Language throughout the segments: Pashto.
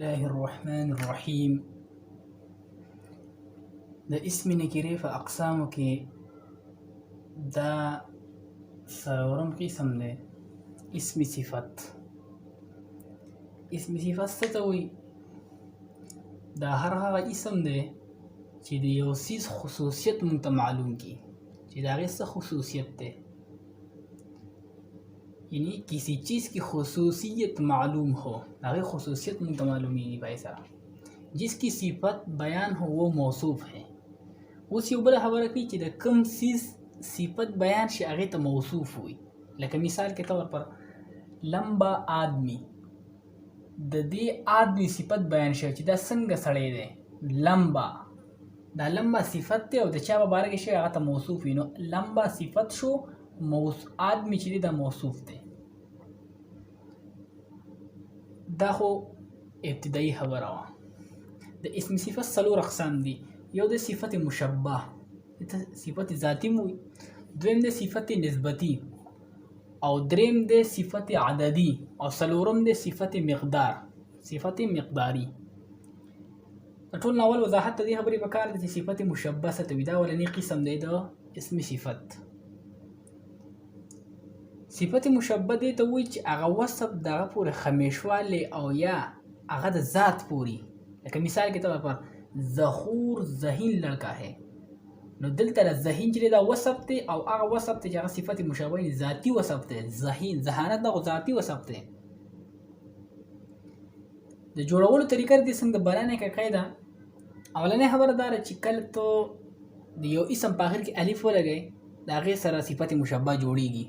الله الرحمن الرحیم. د اسم نکرې په اقسامو کې دا څلورم قسم دی، اسم صفت. اسم صفت څه ته وایي؟ دا هر هغه اسم دی چې د یو څیز خصوصیت موږ ته معلوم کړي، چې د هغې څه خصوصیت دی، یعنی کسی چیز کی خصوصیت معلوم ہو، هغه خصوصیت موږ ته معلومیږي پای سره. جس کی صفت بیان ہو وہ موصوف ہے. اوس یو بله خبره کوي چې د کوم څیز صفت بیان شي هغې ته موصوف وي. لکه مثال کې طور پر لمبا آدمی، د دې آدمی صفت بیان شوی چې دا څنګه سړی دی، لمبا. دا لمبا صفت دی او د چا په باره کې شوی هغه ته موصوف وي، نو لمبا صفت شو، آدمی چې دی دا موصوف دی. دا خو ابتدایي خبره وه. د اسم صفت څلور اقسام دي. یو د صفت مشبه، صفت ذاتی موي، دویم د صفت نسبتی، او دریم د صفت عددی، او څلورم د صفت مقدار، صفت مقداری. د ټول ناول وضاحت ته دې خبرې پکار ده چې صفت مشبه څه ته وي. دا اولنی قسم دی د اسم صفت. صفت مشبه دی ته وایي چې هغه وصف دغه پورې خمیشوالی او یا هغه د ذات پورې. لکه مثال کې طور پر ذخور ذهین لڑکا ہے، نو دلته د ذهین چې دا وصف دی او هغه وصف دی چې هغه صفت مشبه ذاتی وصف دی. ذهین ذهانت دغه ذاتی وصف دی. د جوړولو طریقه دې څنګه بیان کې قاعده اولنې خبره دا چې کله ته د یو اسم په اخر کې الف ولګې د هغې سره صفت مشبه جوړیږي.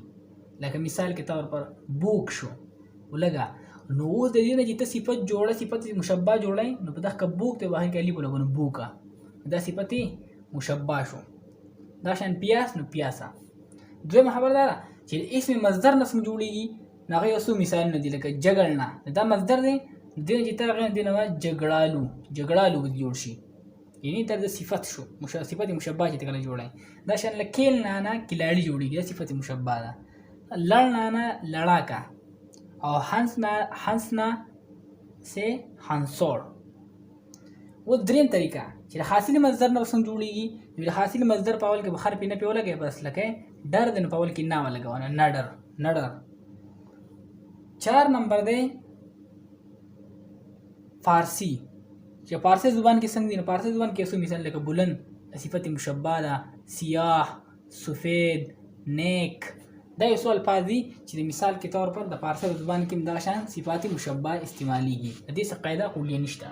لکه مثال کې طور پر بوک شو ولګا، نو اوس د دې نه چې ته صفت جوړه، صفت مشبه جوړی، نو په دغه بوک ته بهر کې الف ولګو، نو بوکا دا صفت مشبه شو. دا شان پیاس، نو پیاسا. دویمه خبره دا چې اسم مصدر نه څنګه جوړیږي، نو هغه یو څو مثالونه دي. لکه جګړنا، دا مصدر دی، دې چې ته هغه دې نه جګړالو، جګړالو جوړ شي، یعنی تر د صفت شو، صفت مشبه چې کله جوړی. دا شان لکیل نانا کلاړي جوړیږي، دا صفت مشبه ده. لڑنا لڑا کا، اور ہنسنا سے ہنسوڑ. وہ دریم طریقه چې د حاصل مصدر نه څنګه جوړیږي. نو د حاصل مصدر په اول کې به حرف نه پې ولګوي، بس لکه ډر دی، نو په اول کې نه ولګوه، نډر نډر. 4 نمبر دی فارسی، چې فارسی زبان کې څنګه دي. نو فارسی زبان کې څو مثال لکه بلند صفت مشبه ده، سیاه، سفید، نیک. دا یو څو الفاظ دي چې د مثال کې طور پر د فارسی زبان کې دغه شان صفات مشبه استعمالیږي. د دې څه قاعده کلیه نشته.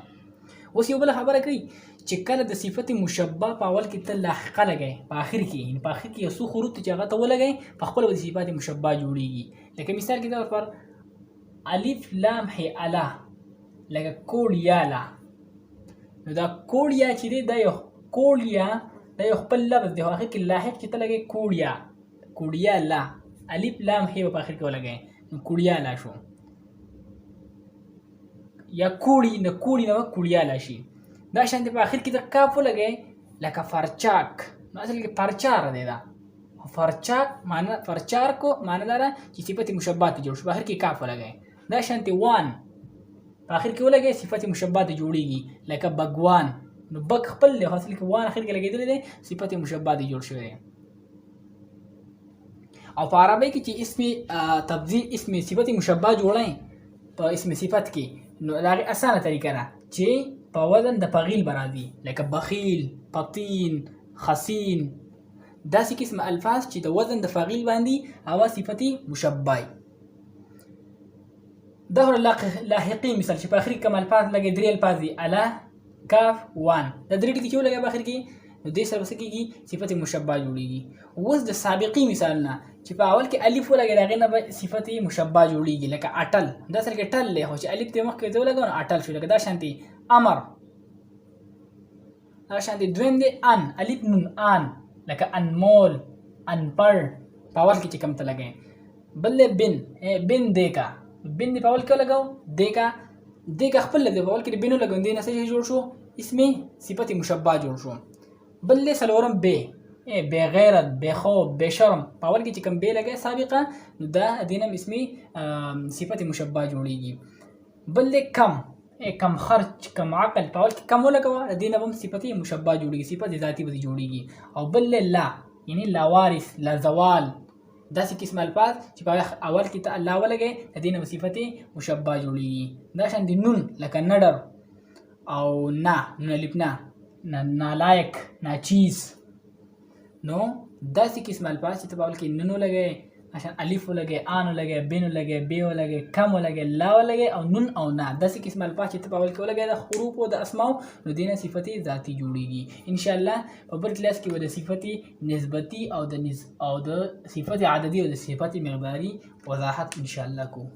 اوس یو بله خبره کوي چې کله د صفت مشبه په اول کې ته لاحقه لګئ، په آخر کې یعنې په آخر کې یو څو حروف چې هغه ته ولګئ، په خپله به د صفات مشبه جوړیږي. لکه مثال کې طور پر الف لام ح الا، لکه کوړیالا. نو دا کوړیا چې دی دا یو کوړیا دا یو خپل لفظ دی، آخر کې لاحق چې ته لګئ کوړیا، کوړیالا، الف لام ح په آخر کې ولګئ، نو کوړیالا شو. یا کوړی نه کوړی نه کوړیالا شي. دا شانتې په آخر کې د کاف ولګئ، لکه فرچاک. نو اصل کې پرچار دی. دا فرچاک معنی فرچارکو معنی دا ده چې صفت مشبه ته جوړ شو، په آخر کې کاف ولګئ. دا شانتې وان په آخر کې ولګئ، صفت مشبه ته جوړیږي، لکه بګوان. نو بګ خپل دی، اصل کې وان آخر کې لګېدلی دی، صفت مشبه ته جوړ شوی دی. او په عربی کې چې اسم تفضیل اسم صفت مشبه جوړی په اسم صفت کې، نو د هغې اسانه طریقه ده چې په وزن د فعیل به راځي، لکه بخیل، پتین، خسین. داسې قسم الفاظ چې د وزن د فعیل باندې هغه صفت مشبه. دا لاحقي مثال چې په آخر کې کوم الفاظ لګي، 3 الفاظ دي، الا، کاف، وان. دا 3 ټکي چې ولګي په آخر کې، نو دې سره څه کېږي، صفت مشبه جوړیږي. اوس د سابقي مثالونه چې په اول کې الف ولګي، د هغې نه به صفت مشبه جوړیږي، لکه اټل. دا سره کې ټل دی، خو چې الف ته مخکې ته ولګو نو اټل شو. لکه دا شانتې امر. دا شانتې دویم دی ان، الف نون ان، لکه انمول، انپړ په اول کې چې کوم ته لګئ. بل دی بن، بن دیکا، بن دی په اول کې ولګو، دیکا دیکا خپل دی په اول کې د بن ولګو، دې نه څه جوړ شو، اسم صفت مشبه جوړ شو. بل دی څلورم بې، بے غیرت، بے خوف، بے شرم. په اول کې چې کوم بې لګئ سابقه، نو دا دې نه اسمي صفت مشبه جوړیږي. بل دی کم، کم خرچ کم عقل په اول کې کم ولګوه د دې نه به هم صفت مشبه جوړېږي صفت ذاتي به جوړېږي او بل لا یعنی لا وارث لا زوال داسې قسم الفاظ چې په اول کې ته الله ولګې د دې نه به صفت مشبه جوړېږي دا شان د نون لکه نډر او نه نون الف نه نالایق ناچیز نو داسې قسم الفاظ چې ته په اول کې نون ولګې عشان الف ولګې ان ولګې بین ولګې بی ولګې کم ولګې لا ولګې او نون او نه داسې قسم الفاظ چې ته په اول کې ولګې د حروف او د اسماء نو دینه صفت ذاتی جوړیږي ان شاء الله په بل کلاس کې به د صفت نسبتی او د صفت عددی او د صفت مقداری وضاحت ان شاء الله کو